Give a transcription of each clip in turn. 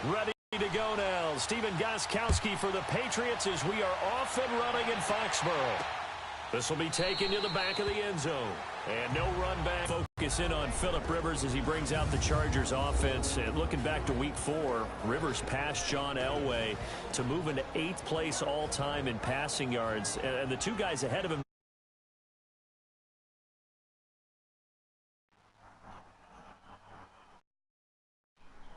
Ready to go now. Stephen Gostkowski for the Patriots as we are off and running in Foxborough. This will be taken to the back of the end zone. And no run back. Focus in on Phillip Rivers as he brings out the Chargers offense. And looking back to week 4, Rivers passed John Elway to move into 8th place all-time in passing yards. And the two guys ahead of him.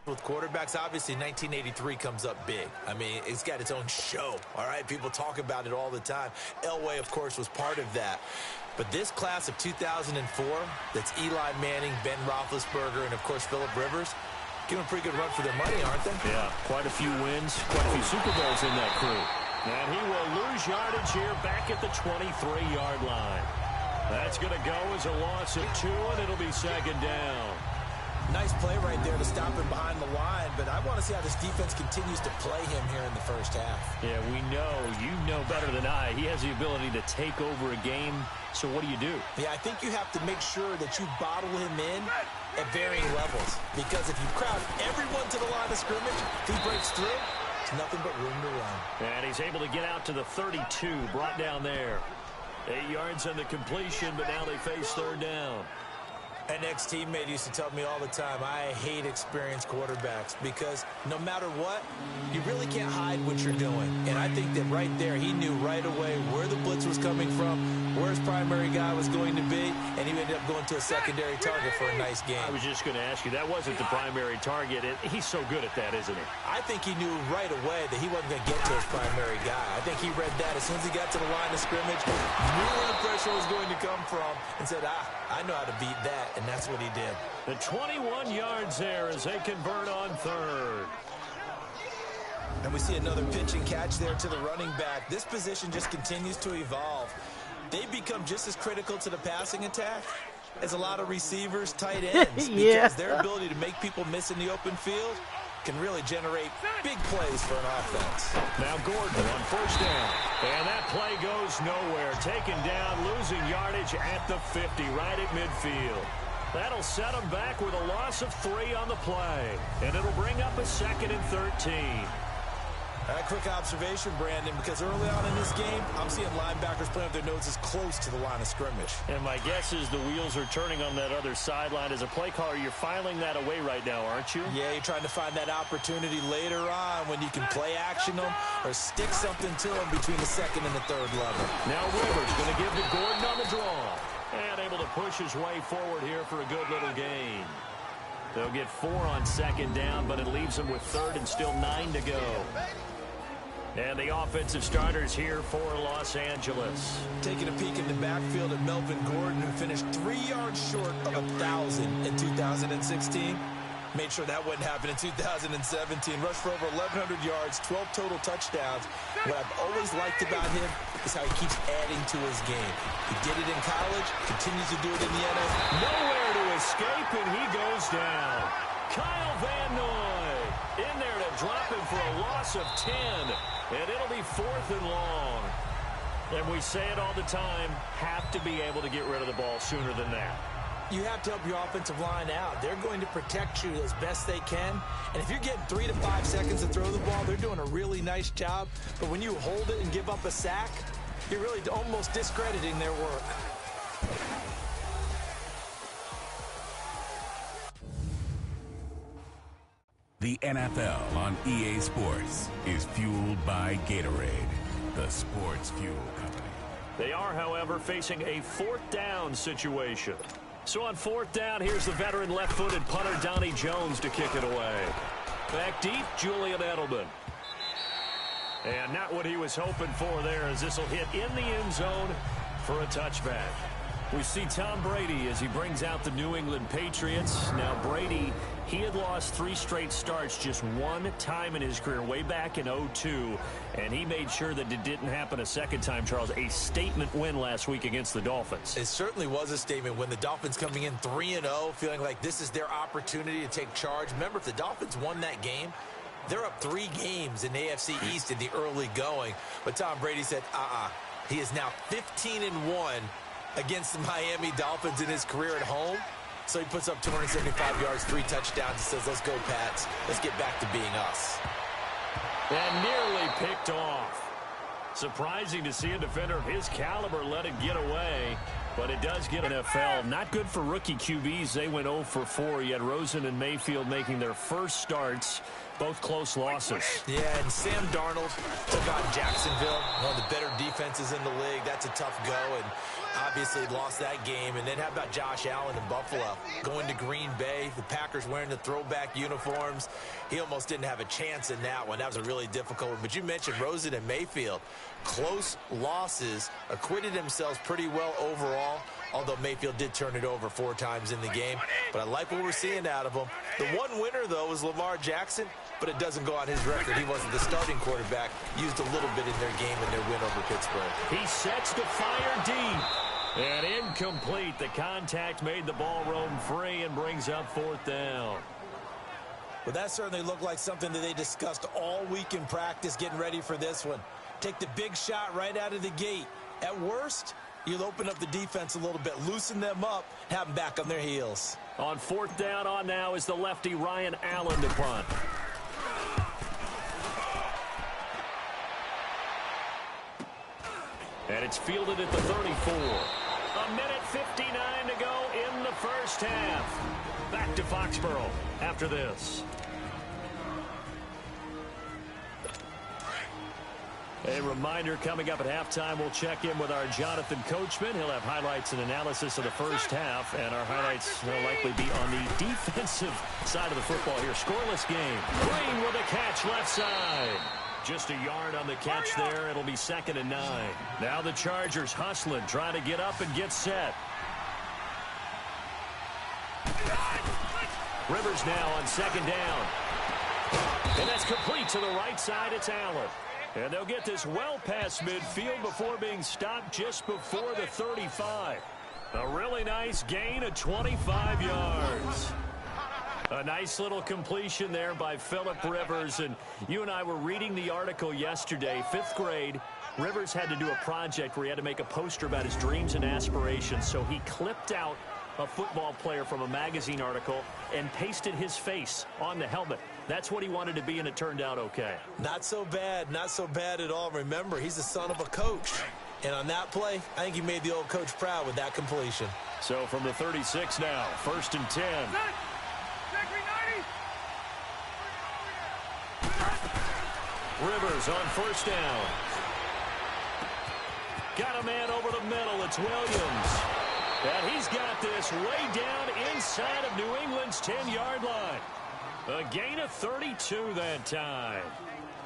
With quarterbacks, obviously 1983 comes up big. I mean, it's got its own show, all right? People talk about it all the time. Elway, of course, was part of that. But this class of 2004, that's Eli Manning, Ben Roethlisberger, and, of course, Phillip Rivers, giving a pretty good run for their money, aren't they? Yeah, quite a few wins, quite a few Super Bowls in that crew. And he will lose yardage here back at the 23-yard line. That's going to go as a loss of 2, and it'll be second down. Nice play right there to stop him behind the line, but I want to see how this defense continues to play him here in the first half. Yeah, we know. You know better than I. He has the ability to take over a game, so what do you do? Yeah, I think you have to make sure that you bottle him in at varying levels, because if you crowd everyone to the line of scrimmage, if he breaks through, there's nothing but room to run. And he's able to get out to the 32, brought down there. 8 yards on the completion, but now they face third down. An ex-teammate used to tell me all the time, I hate experienced quarterbacks because no matter what, you really can't hide what you're doing. And I think that right there, he knew right away where the blitz was coming from, where his primary guy was going to be, and he ended up going to a secondary target for a nice game. I was just going to ask you, that wasn't the primary target. He's so good at that, isn't he? I think he knew right away that he wasn't going to get to his primary guy. I think he read that as soon as he got to the line of scrimmage, knew where the pressure was going to come from, and said, I know how to beat that. And that's what he did. The 21 yards there as they convert on third. And we see another pitch and catch there to the running back. This position just continues to evolve. They become just as critical to the passing attack as a lot of receivers, tight ends. Because their ability to make people miss in the open field can really generate big plays for an offense. Now Gordon on first down. And that play goes nowhere. Taken down, losing yardage at the 50, right at midfield. That'll set them back with a loss of 3 on the play. And it'll bring up a 2nd and 13. A quick observation, Brandon, because early on in this game, I'm seeing linebackers playing with their noses close to the line of scrimmage. And my guess is the wheels are turning on that other sideline. As a play caller, you're filing that away right now, aren't you? Yeah, you're trying to find that opportunity later on when you can play action them or stick something to them between the 2nd and the 3rd level. Now Rivers going to give to Gordon on the draw. And able to push his way forward here for a good little gain. They'll get 4 on 2nd down, but it leaves them with 3rd and still 9 to go. And the offensive starters here for Los Angeles. Taking a peek in the backfield at Melvin Gordon, who finished 3 yards short of 1,000 in 2016. Made sure that wouldn't happen in 2017. Rushed for over 1,100 yards, 12 total touchdowns. What I've always liked about him is how he keeps adding to his game. He did it in college, continues to do it in the NFL. Nowhere to escape, and he goes down. Kyle Van Noy in there to drop him for a loss of 10. And it'll be 4th and long. And we say it all the time, have to be able to get rid of the ball sooner than that. You have to help your offensive line out. They're going to protect you as best they can. And if you're getting 3 to 5 seconds to throw the ball, they're doing a really nice job. But when you hold it and give up a sack, you're really almost discrediting their work. The NFL on EA Sports is fueled by Gatorade, the sports fuel company. They are, however, facing a 4th down situation. So on 4th down, here's the veteran left-footed punter Donnie Jones to kick it away. Back deep, Julian Edelman. And not what he was hoping for there, as this will hit in the end zone for a touchback. We see Tom Brady as he brings out the New England Patriots. Now, Brady, he had lost 3 straight starts just 1 time in his career, way back in 2002, and he made sure that it didn't happen a second time, Charles. A statement win last week against the Dolphins. It certainly was a statement when the Dolphins coming in 3-0, feeling like this is their opportunity to take charge. Remember, if the Dolphins won that game, they're up 3 games in the AFC East in the early going. But Tom Brady said, He is now 15-1 against the Miami Dolphins in his career at home. So he puts up 275 yards, 3 touchdowns, and says, let's go, Pats. Let's get back to being us. And nearly picked off. Surprising to see a defender of his caliber let it get away. But it does get NFL. Not good for rookie QBs. They went 0 for 4. You had Rosen and Mayfield making their first starts. Both close losses. Yeah, and Sam Darnold took on Jacksonville, one of the better defenses in the league. That's a tough go, and obviously lost that game. And then how about Josh Allen in Buffalo? Going to Green Bay, the Packers wearing the throwback uniforms. He almost didn't have a chance in that one. That was a really difficult one. But you mentioned Rosen and Mayfield. Close losses, acquitted themselves pretty well overall, although Mayfield did turn it over 4 times in the game. But I like what we're seeing out of him. The one winner, though, was Lamar Jackson, but it doesn't go on his record. He wasn't the starting quarterback. Used a little bit in their game in their win over Pittsburgh. He sets to fire deep. And incomplete. The contact made the ball roam free and brings up 4th down. Well, that certainly looked like something that they discussed all week in practice getting ready for this one. Take the big shot right out of the gate. At worst, you'll open up the defense a little bit, loosen them up, have them back on their heels. On 4th down on now is the lefty Ryan Allen to punt. And it's fielded at the 34. A minute 59 to go in the first half. Back to Foxborough after this. A reminder, coming up at halftime, we'll check in with our Jonathan Coachman. He'll have highlights and analysis of the first half, and our highlights will likely be on the defensive side of the football here. Scoreless game. Green with a catch left side. Just a yard on the catch there. It'll be 2nd and 9. Now the Chargers hustling, trying to get up and get set. Rivers now on 2nd down. And that's complete to the right side. It's Allen. And they'll get this well past midfield before being stopped just before the 35. A really nice gain of 25 yards. A nice little completion there by Phillip Rivers. And you and I were reading the article yesterday, 5th grade. Rivers had to do a project where he had to make a poster about his dreams and aspirations. So he clipped out a football player from a magazine article and pasted his face on the helmet. That's what he wanted to be, and it turned out okay. Not so bad. Not so bad at all. Remember, he's the son of a coach. And on that play, I think he made the old coach proud with that completion. So from the 36 now, 1st and 10. Rivers on 1st down. Got a man over the middle. It's Williams. And he's got this way down inside of New England's 10-yard line. A gain of 32 that time.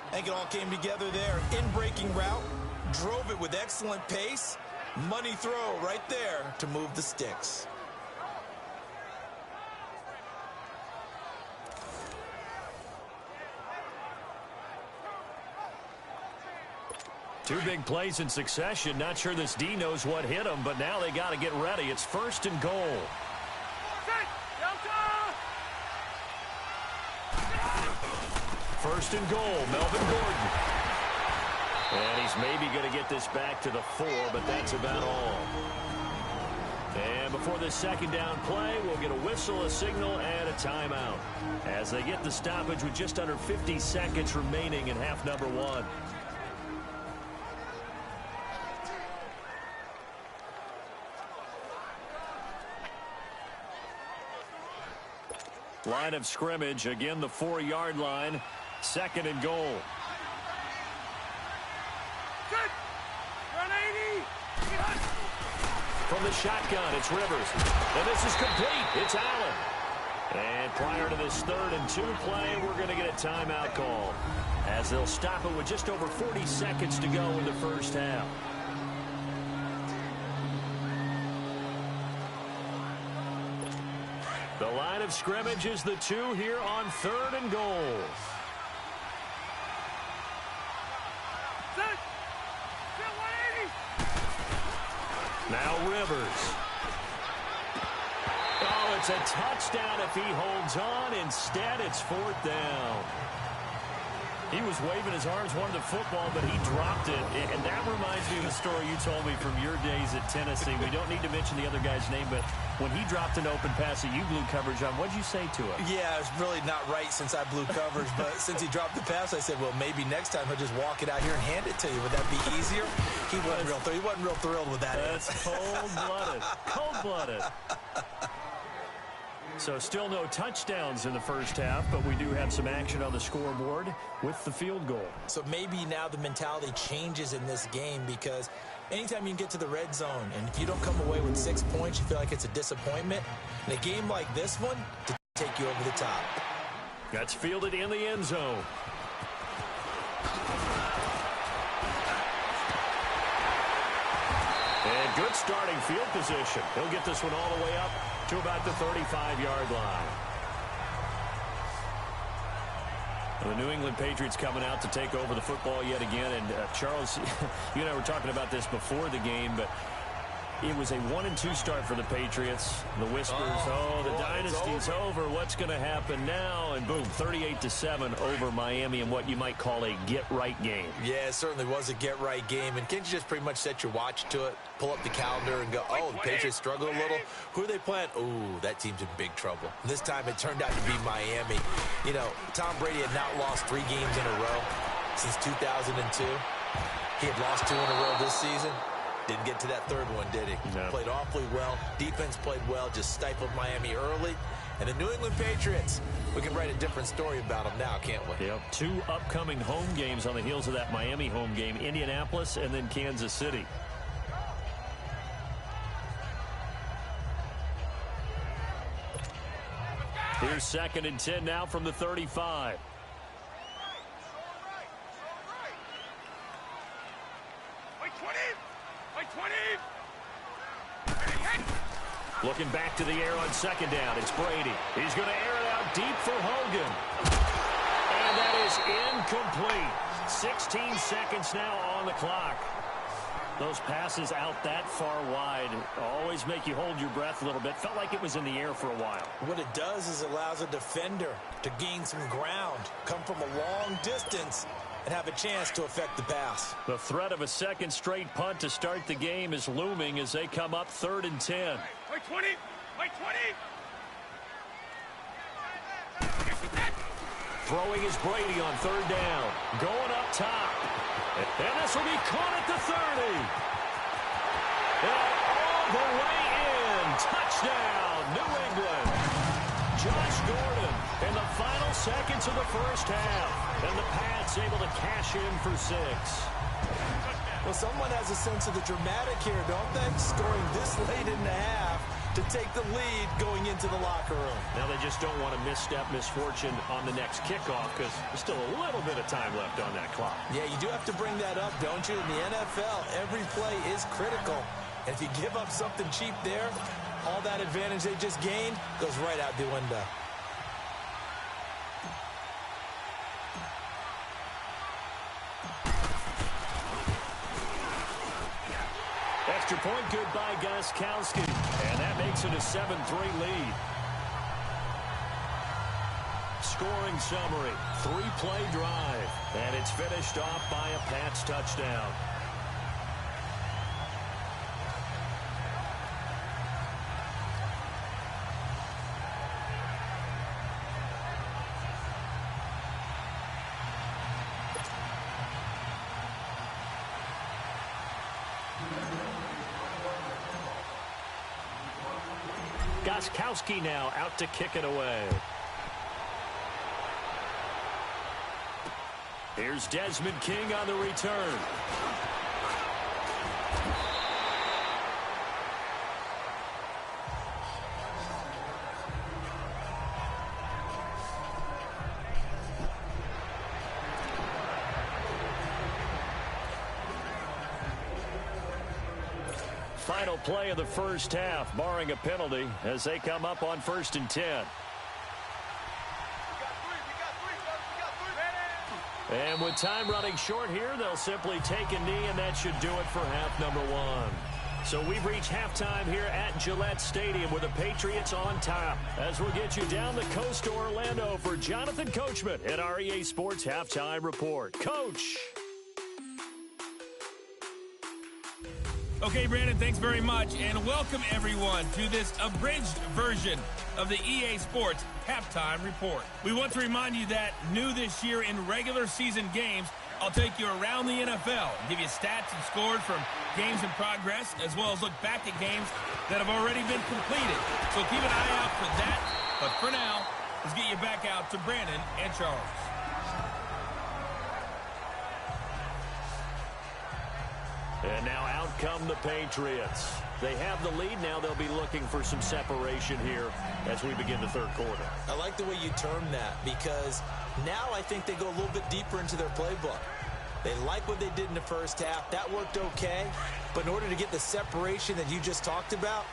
I think it all came together there. In-breaking route, drove it with excellent pace. Money throw right there to move the sticks. Two big plays in succession. Not sure this D knows what hit him, but now they got to get ready. It's 1st and goal. First and goal, Melvin Gordon. And he's maybe going to get this back to the 4, but that's about all. And before this 2nd down play, we'll get a whistle, a signal, and a timeout as they get the stoppage with just under 50 seconds remaining in half number 1. Line of scrimmage, again the 4-yard line, 2nd and goal. From the shotgun, it's Rivers. And this is complete. It's Allen. And prior to this 3rd and 2 play, we're going to get a timeout call as they'll stop it with just over 40 seconds to go in the first half. The line of scrimmage is the 2 here on 3rd and goal. Now Rivers. Oh, it's a touchdown if he holds on. Instead, it's 4th down. He was waving his arms, wanted the football, but he dropped it. And that reminds me of the story you told me from your days at Tennessee. We don't need to mention the other guy's name, but when he dropped an open pass that you blew coverage on, what did you say to him? Yeah, it's really not right since I blew coverage, but since he dropped the pass, I said, well, maybe next time he'll just walk it out here and hand it to you. Would that be easier? He wasn't real thrilled with that. That's cold-blooded. Cold-blooded. So still no touchdowns in the first half, but we do have some action on the scoreboard with the field goal. So maybe now the mentality changes in this game, because anytime you can get to the red zone, and if you don't come away with 6 points, you feel like it's a disappointment. In a game like this one, to take you over the top. That's fielded in the end zone. And good starting field position. He'll get this one all the way up to about the 35-yard line. The New England Patriots coming out to take over the football yet again. And Charles, you and I were talking about this before the game, but it was a 1-2 start for the Patriots. The whispers, the dynasty's over. What's going to happen now? And boom, 38-7 over Miami in what you might call a get-right game. Yeah, it certainly was a get-right game. And can't you just pretty much set your watch to it, pull up the calendar and go, the Patriots struggle a little. Who are they playing? Ooh, that team's in big trouble. This time it turned out to be Miami. You know, Tom Brady had not lost 3 games in a row since 2002. He had lost 2 in a row this season. Didn't get to that third one, did he? No. Played awfully well. Defense played well, just stifled Miami early. And the New England Patriots, we can write a different story about them now, can't we? Yep. 2 upcoming home games on the heels of that Miami home game, Indianapolis and then Kansas City. Here's 2nd and 10 now from the 35. Looking back to the air on 2nd down. It's Brady. He's going to air it out deep for Hogan. And that is incomplete. 16 seconds now on the clock. Those passes out that far wide always make you hold your breath a little bit. Felt like it was in the air for a while. What it does is allows a defender to gain some ground, come from a long distance, and have a chance to affect the pass. The threat of a second straight punt to start the game is looming as they come up 3rd and 10. Wait 20! Wait 20! Throwing is Brady on 3rd down. Going up top. And this will be caught at the 30. And all the way in. Touchdown, New England. Josh Gordon in the final seconds of the first half. And the Pats able to cash in for 6. Well, someone has a sense of the dramatic here, don't they? Scoring this late in the half to take the lead going into the locker room. Now they just don't want to misstep misfortune on the next kickoff because there's still a little bit of time left on that clock. Yeah, you do have to bring that up, don't you? In the NFL, every play is critical. And if you give up something cheap there, all that advantage they just gained goes right out the window. Extra point good by Gostkowski. And that makes it a 7-3 lead. Scoring summary. 3-play drive. And it's finished off by a Pats touchdown. Gostkowski now out to kick it away. Here's Desmond King on the return. Final play of the first half, barring a penalty, as they come up on 1st and 10. And with time running short here, they'll simply take a knee, and that should do it for half number 1. So we've reached halftime here at Gillette Stadium with the Patriots on top. As we'll get you down the coast to Orlando for Jonathan Coachman at our EA Sports Halftime Report. Coach. Okay, Brandon, thanks very much, and welcome everyone to this abridged version of the EA Sports Halftime Report. We want to remind you that new this year in regular season games, I'll take you around the NFL and give you stats and scores from games in progress, as well as look back at games that have already been completed. So keep an eye out for that. But for now, let's get you back out to Brandon and Charles. And now out come the Patriots. They have the lead. Now they'll be looking for some separation here as we begin the third quarter. I like the way you term that, because now I think they go a little bit deeper into their playbook. They like what they did in the first half. That worked okay. But in order to get the separation that you just talked about,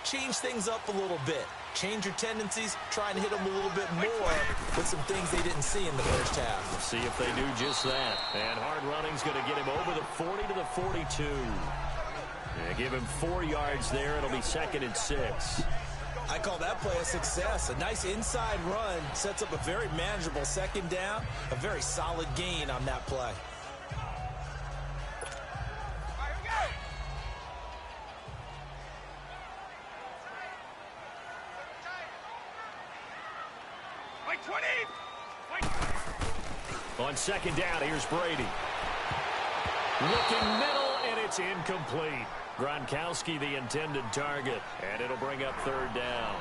change things up a little bit. Change your tendencies, try and hit them a little bit more with some things they didn't see in the first half. We'll see if they do just that. And hard running's going to get him over the 40 to the 42. Yeah, give him 4 yards there. It'll be 2nd and 6. I call that play a success. A nice inside run sets up a very manageable 2nd down. A very solid gain on that play. On 2nd down, here's Brady. Looking middle, and it's incomplete. Gronkowski the intended target, and it'll bring up 3rd down.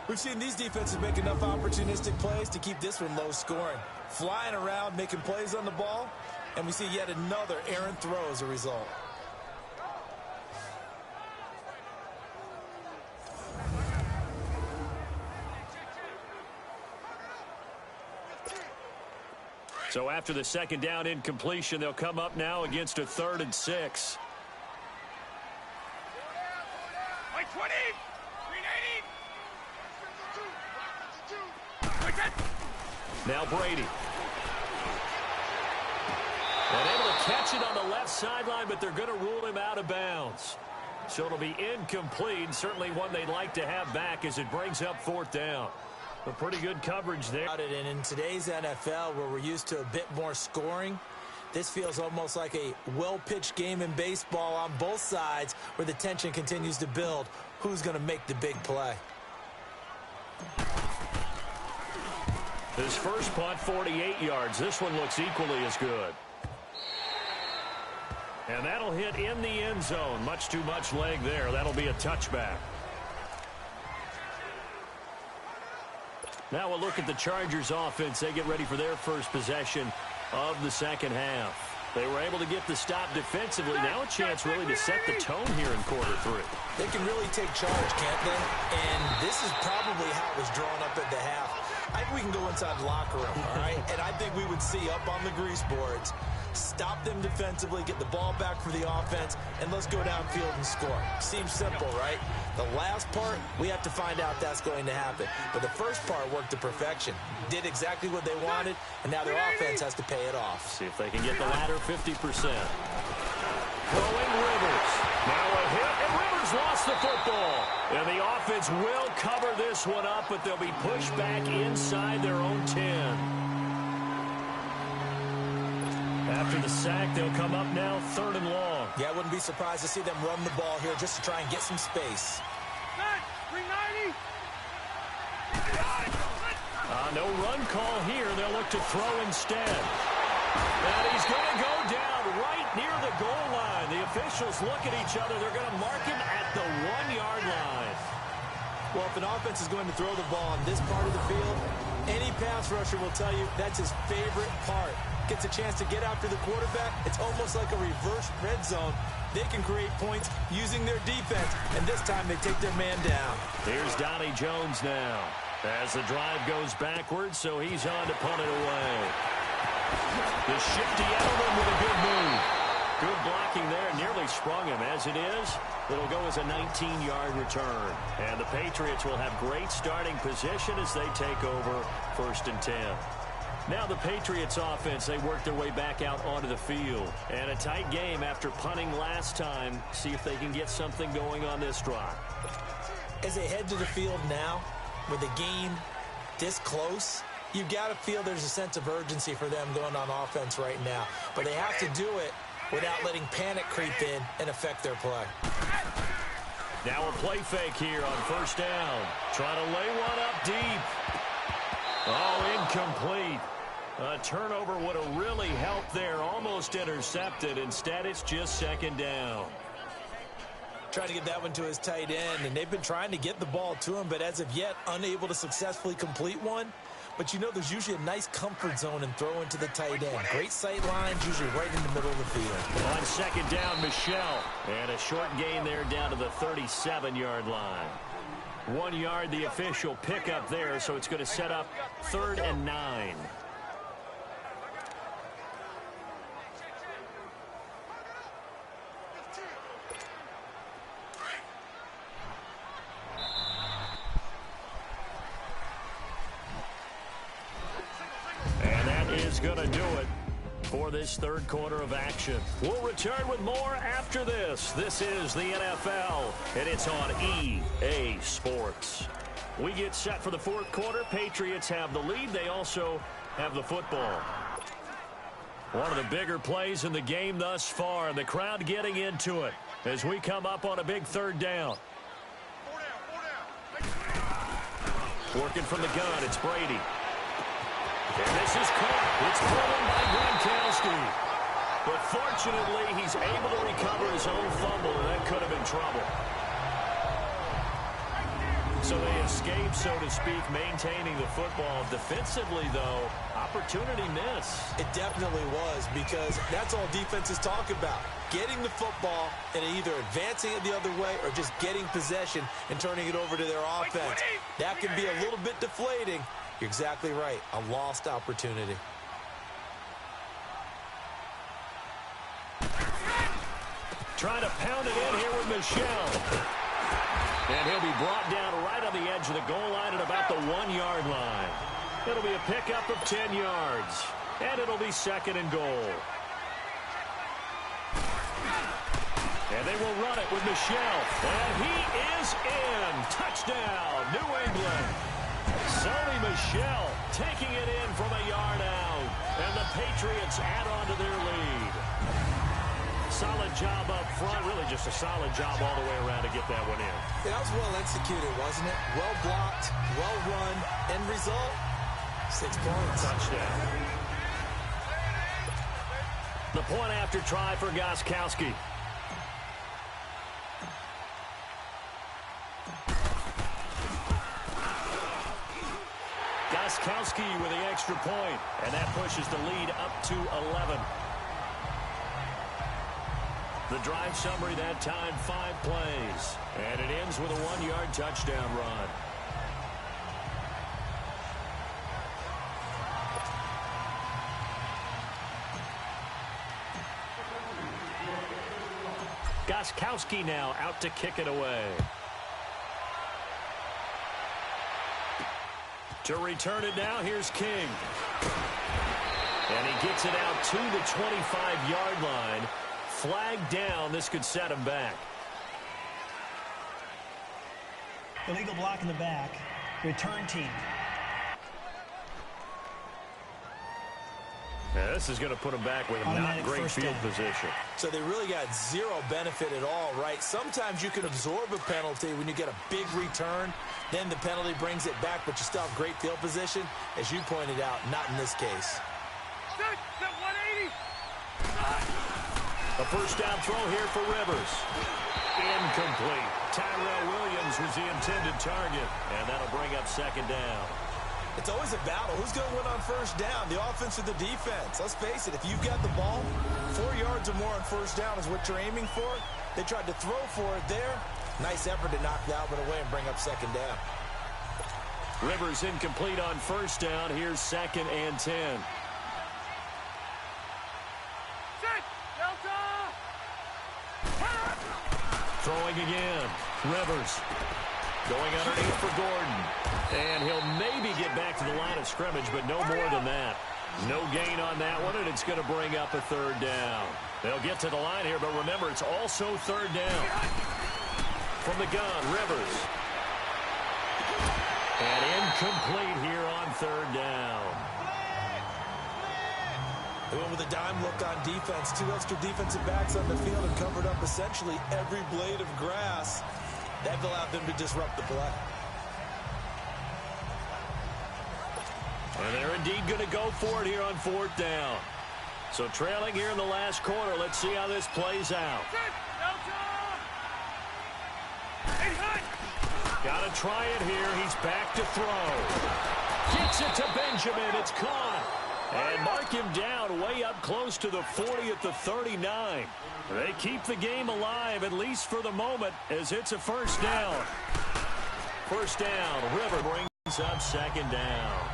We've seen these defenses make enough opportunistic plays to keep this one low scoring. Flying around, making plays on the ball, and we see yet another errant throw as a result. So after the 2nd down incompletion, they'll come up now against a 3rd and 6. My 20, 380. Now Brady. And able to catch it on the left sideline, but they're going to rule him out of bounds. So it'll be incomplete, certainly one they'd like to have back as it brings up 4th down. A pretty good coverage there. And in today's NFL, where we're used to a bit more scoring, this feels almost like a well-pitched game in baseball on both sides where the tension continues to build. Who's going to make the big play? His first punt, 48 yards. This one looks equally as good. And that'll hit in the end zone. Much too much leg there. That'll be a touchback. Now we'll look at the Chargers offense. They get ready for their first possession of the 2nd half. They were able to get the stop defensively. Now a chance really to set the tone here in quarter 3. They can really take charge, can't they? And this is probably how it was drawn up at the half. I think we can go inside the locker room, all right? And I think we would see up on the grease boards, stop them defensively, get the ball back for the offense, and let's go downfield and score. Seems simple, right? The last part, we have to find out that's going to happen. But the first part worked to perfection. Did exactly what they wanted, and now their offense has to pay it off. See if they can get the latter 50%. Throwing Rivers. Now a hit, and Rivers lost the football. And the offense will cover this one up, but they'll be pushed back inside their own 10. After the sack, they'll come up now 3rd and long. Yeah, I wouldn't be surprised to see them run the ball here just to try and get some space. 390. No run call here. They'll look to throw instead. And he's going to go down right near the goal line. The officials look at each other. They're going to mark him at the 1-yard line. Well, if an offense is going to throw the ball on this part of the field, any pass rusher will tell you that's his favorite part. Gets a chance to get after the quarterback. It's almost like a reverse red zone. They can create points using their defense, and this time they take their man down. Here's Donnie Jones now as the drive goes backwards, so he's on to punt it away. The shifty Edelman with a good move. Good blocking there, nearly sprung him. As it is, it'll go as a 19-yard return. And the Patriots will have great starting position as they take over 1st and 10. Now the Patriots offense, they work their way back out onto the field. And a tight game after punting last time. See if they can get something going on this drive. As they head to the field now, with the game this close, you've got to feel there's a sense of urgency for them going on offense right now. But they have to do it without letting panic creep in and affect their play. Now a play fake here on first down. Trying to lay one up deep. Oh, incomplete. A turnover would have really helped there. Almost intercepted. Instead, it's just second down. Trying to get that one to his tight end, and they've been trying to get the ball to him, but as of yet, unable to successfully complete one. But you know there's usually a nice comfort zone and throw into the tight end. Great sight lines, usually right in the middle of the field. On second down, Michelle. And a short gain there down to the 37-yard line. 1 yard, the official pickup there, so it's going to set up 3rd and 9. And that is going to do it for this third quarter of action. We'll return with more after this. This is the NFL, and it's on EA Sports. We get set for the fourth quarter. Patriots have the lead. They also have the football. One of the bigger plays in the game thus far, and the crowd getting into it as we come up on a big third down. Working from the gun, it's Brady. And this is caught. It's pulled in by Gronkowski. But fortunately, he's able to recover his own fumble, and that could have been trouble. So they escape, so to speak, maintaining the football. Defensively, though, opportunity miss. It definitely was, because that's all defenses talk about. Getting the football and either advancing it the other way or just getting possession and turning it over to their offense. That can be a little bit deflating. You're exactly right. A lost opportunity. Trying to pound it in here with Michelle. And he'll be brought down right on the edge of the goal line at about the 1 yard line. It'll be a pickup of 10 yards. And it'll be 2nd and goal. And they will run it with Michelle. And he is in. Touchdown, New England. Sony Michel taking it in from a yard out. And the Patriots add on to their lead. Solid job up front. Really just a solid job all the way around to get that one in. Yeah, that was well executed, wasn't it? Well blocked, well run. End result, 6 points. Touchdown. The point after try for Gronkowski. Gronkowski with the extra point, and that pushes the lead up to 11. The drive summary that time, 5 plays, and it ends with a 1 yard touchdown run. Gronkowski now out to kick it away. To return it now, here's King. And he gets it out to the 25-yard line. Flag down. This could set him back. Illegal block in the back. Return team. Yeah, this is going to put him back with not great field position. So they really got zero benefit at all, right? Sometimes you can absorb a penalty when you get a big return. Then the penalty brings it back, but you still have great field position. As you pointed out, not in this case. Set 180. A first down throw here for Rivers. Incomplete. Tyrell Williams was the intended target, and that'll bring up 2nd down. It's always a battle. Who's going to win on first down, the offense or the defense? Let's face it, if you've got the ball, 4 yards or more on first down is what you're aiming for. They tried to throw for it there. Nice effort to knock that one away and bring up 2nd down. Rivers incomplete on first down. Here's 2nd and 10. Set. Delta. Throwing again. Rivers going underneath for Gordon. And he'll maybe get back to the line of scrimmage, but no more than that. No gain on that one, and it's going to bring up a third down. They'll get to the line here, but remember, it's also third down. From the gun, Rivers. And incomplete here on third down. They went with a dime look on defense. 2 extra defensive backs on the field and covered up essentially every blade of grass. That allowed them to disrupt the play. And they're indeed going to go for it here on fourth down. So trailing here in the last quarter. Let's see how this plays out. Got to try it here. He's back to throw. Kicks it to Benjamin. It's caught. And mark him down way up close to the 40 at the 39. They keep the game alive, at least for the moment, as it's a first down. First down. River brings up second down.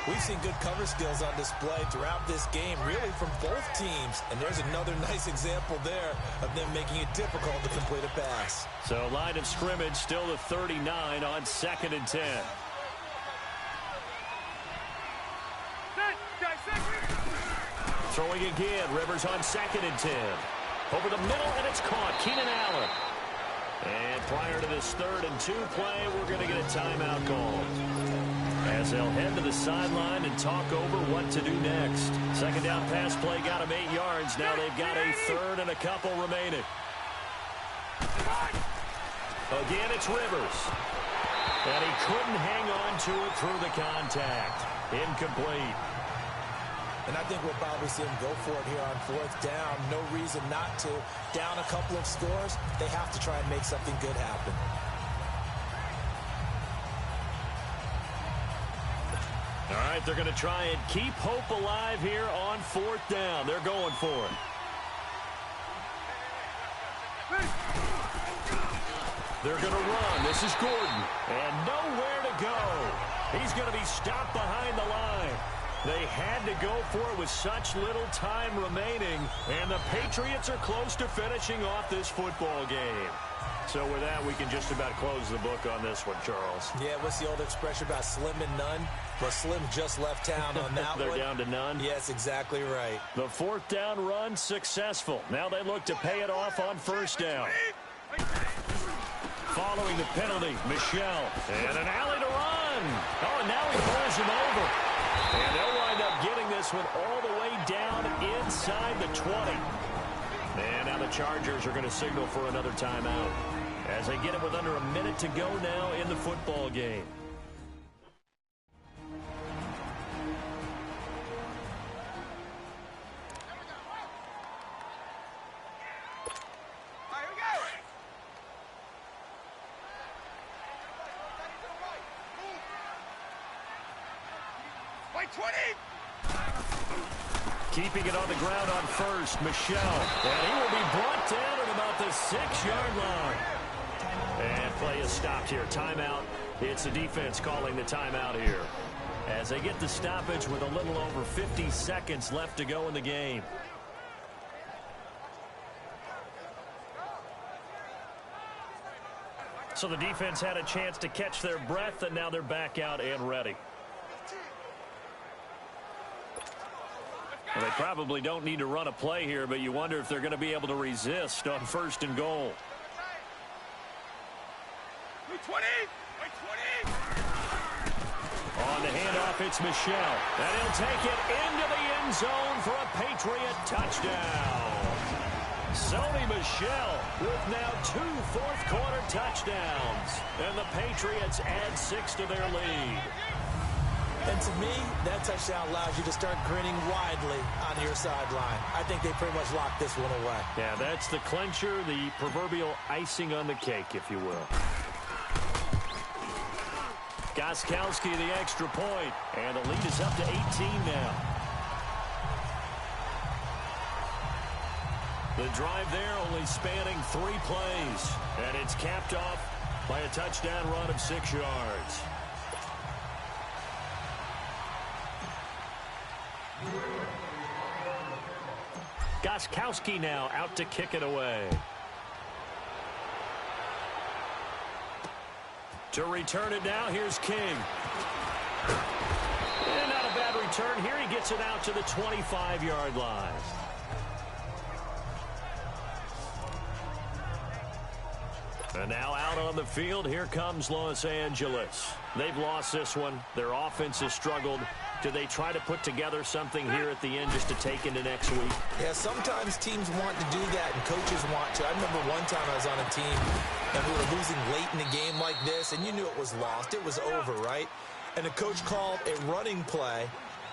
We've seen good cover skills on display throughout this game, really from both teams. And there's another nice example there of them making it difficult to complete a pass. So line of scrimmage still the 39 on 2nd and 10. Throwing again. Rivers on 2nd and 10. Over the middle, and it's caught. Keenan Allen. And prior to this 3rd and 2 play, we're going to get a timeout call, as they'll head to the sideline and talk over what to do next. Second down pass play got them 8 yards. Now they've got a 3rd and a couple remaining. Again, it's Rivers. And he couldn't hang on to it through the contact. Incomplete. And I think we'll probably see him go for it here on fourth down. No reason not to. Down a couple of scores, they have to try and make something good happen. All right, they're going to try and keep hope alive here on fourth down. They're going for it. They're going to run. This is Gordon. And nowhere to go. He's going to be stopped behind the line. They had to go for it with such little time remaining. And the Patriots are close to finishing off this football game. So with that, we can just about close the book on this one, Charles. Yeah, what's the old expression about slim and none? Well, Slim just left town on that They're one. down to none? Yes, exactly right. The fourth down run successful. Now they look to pay it off on first down. Following the penalty, Michel. And an alley to run. Oh, now he pulls him over. And they'll wind up getting this one all the way down inside the 20. And now the Chargers are going to signal for another timeout, as they get it with under a minute to go now in the football game. Keeping it on the ground on first, Michel. And he will be brought down at about the 6-yard line. And play is stopped here. Timeout. It's the defense calling the timeout here, as they get the stoppage with a little over 50 seconds left to go in the game. So the defense had a chance to catch their breath, and now they're back out and ready. Well, they probably don't need to run a play here, but you wonder if they're going to be able to resist on first and goal. On the handoff, it's Michel. And he'll take it into the end zone for a Patriot touchdown. Sony Michel with now 2 fourth-quarter touchdowns. And the Patriots add 6 to their lead. And to me, that touchdown allows you to start grinning widely on your sideline. I think they pretty much locked this one away. Yeah, that's the clincher, the proverbial icing on the cake, if you will. Gostkowski the extra point, and the lead is up to 18 now. The drive there only spanning 3 plays, and it's capped off by a touchdown run of 6 yards. Gostkowski now out to kick it away. To return it now, here's King. And not a bad return here. He gets it out to the 25-yard line. And now out on the field, here comes Los Angeles. They've lost this one. Their offense has struggled. Do they try to put together something here at the end just to take into next week? Yeah, sometimes teams want to do that and coaches want to. I remember one time I was on a team and we were losing late in a game like this, and you knew it was lost. It was over, right? And the coach called a running play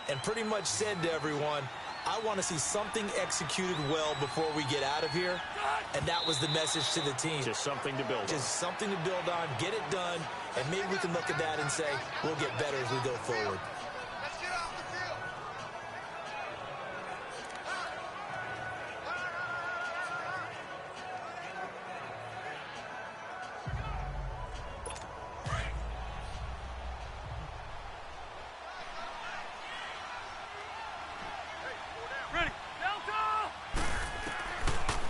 and pretty much said to everyone, I want to see something executed well before we get out of here. And that was the message to the team. Just something to build on. Just something to build on, get it done, and maybe we can look at that and say, we'll get better as we go forward. Let's get off the field. Ready. Delta!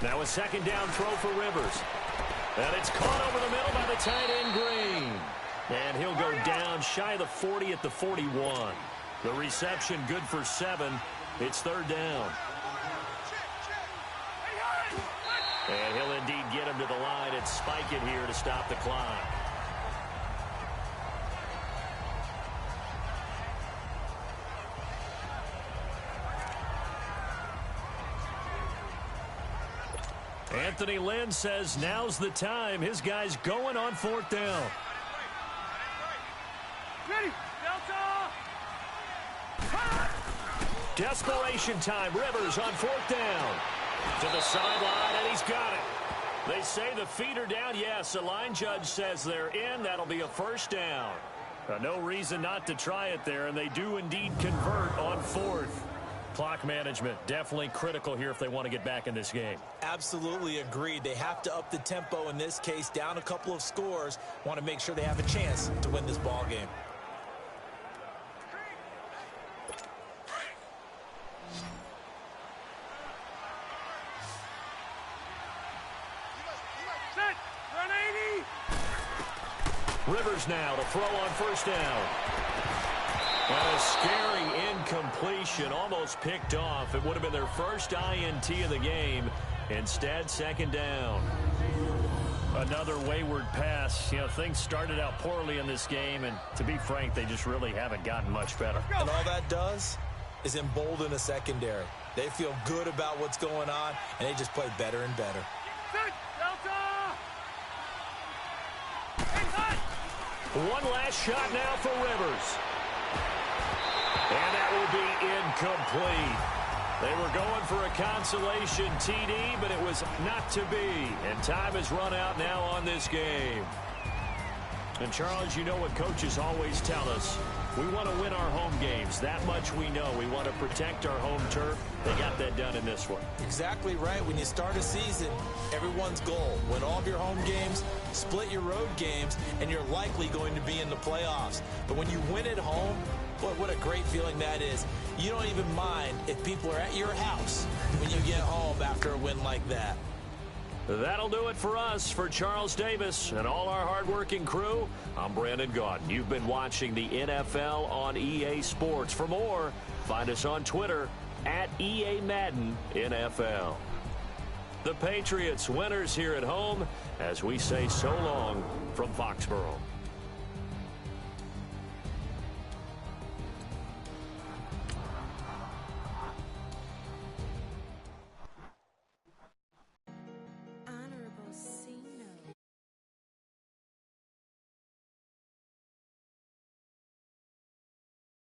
Now a second down throw for Rivers. And it's caught over the middle by the tight end Green. And he'll go down shy of the 40 at the 41. The reception good for 7. It's third down. And he'll indeed get him to the line and spike it here to stop the clock. Anthony Lynn says now's the time. His guy's going on fourth down. Ready. Delta! Desperation time. Rivers on fourth down. To the sideline, and he's got it. They say the feet are down. Yes, the line judge says they're in. That'll be a first down. No reason not to try it there, and they do indeed convert on fourth. Clock management definitely critical here if they want to get back in this game. Absolutely agreed. They have to up the tempo in this case, down a couple of scores. Want to make sure they have a chance to win this ball game. Set. Run 80. Rivers now to throw on first down. And a scary incompletion, almost picked off. It would have been their first INT of the game. Instead, second down. Another wayward pass. You know, things started out poorly in this game, and to be frank, they just really haven't gotten much better. And all that does is embolden a secondary. They feel good about what's going on, and they just play better and better. Set. Delta! Hey, hot! One last shot now for Rivers. And that will be incomplete. They were going for a consolation TD, but it was not to be. And time has run out now on this game. And, Charles, you know what coaches always tell us. We want to win our home games. That much we know. We want to protect our home turf. They got that done in this one. Exactly right. When you start a season, everyone's goal, win all of your home games, split your road games, and you're likely going to be in the playoffs. But when you win at home, boy, what a great feeling that is. You don't even mind if people are at your house when you get home after a win like that. That'll do it for us. For Charles Davis and all our hardworking crew, I'm Brandon Gaudin. You've been watching the NFL on EA Sports. For more, find us on Twitter at EA Madden NFL. The Patriots winners here at home as we say so long from Foxborough.